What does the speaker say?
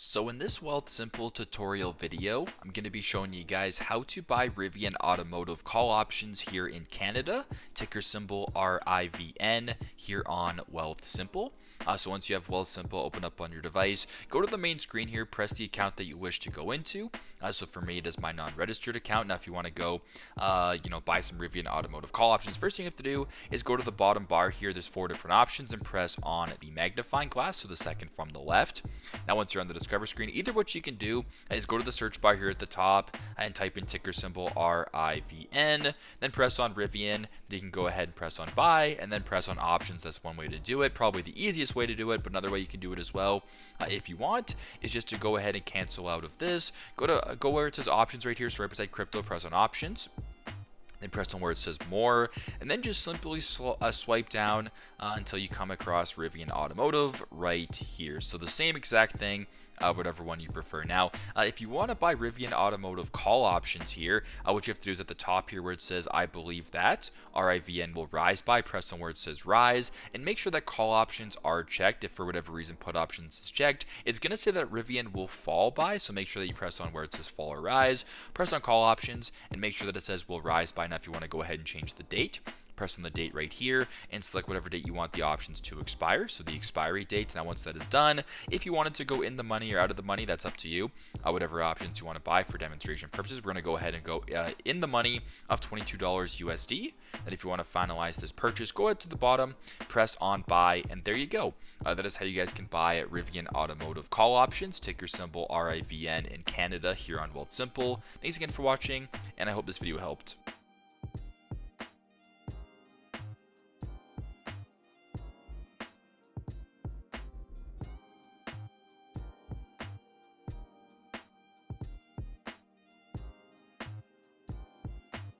So in this Wealthsimple tutorial video, I'm going to be showing you guys how to buy Rivian Automotive call options here in Canada, ticker symbol RIVN here on Wealthsimple. So once you have Wealthsimple open up on your device, go to the main screen here, press the account that you wish to go into. So for me, it is my non-registered account. Now, if you want to go, buy some Rivian Automotive call options, first thing you have to do is go to the bottom bar here. There's 4 different options and press on the magnifying glass, so the second from the left. Now, once you're on the Discover screen, either what you can do is go to the search bar here at the top and type in ticker symbol RIVN, then press on Rivian. Then you can go ahead and press on buy and then press on options. That's one way to do it, probably the easiest way to do it, but another way you can do it as well if you want is just to go ahead and cancel out of this. Go where it says options right here, so right beside crypto, press on options. Then press on where it says more, and then just simply swipe down until you come across Rivian Automotive right here. So the same exact thing, whatever one you prefer. Now, if you want to buy Rivian Automotive call options here, what you have to do is at the top here where it says I believe that RIVN will rise by, press on where it says rise, and make sure that call options are checked. If for whatever reason put options is checked, it's going to say that Rivian will fall by, so make sure that you press on where it says fall or rise, press on call options, and make sure that it says will rise by. Now, if you want to go ahead and change the date, press on the date right here and select whatever date you want the options to expire, so the expiry date. Now, once that is done, if you wanted to go in the money or out of the money, that's up to you. Whatever options you want to buy for demonstration purposes, we're going to go ahead and go in the money of $22 USD. Then if you want to finalize this purchase, go ahead to the bottom, press on buy, and there you go. That is how you guys can buy Rivian Automotive call options, ticker symbol RIVN in Canada here on Wealthsimple. Thanks again for watching, and I hope this video helped.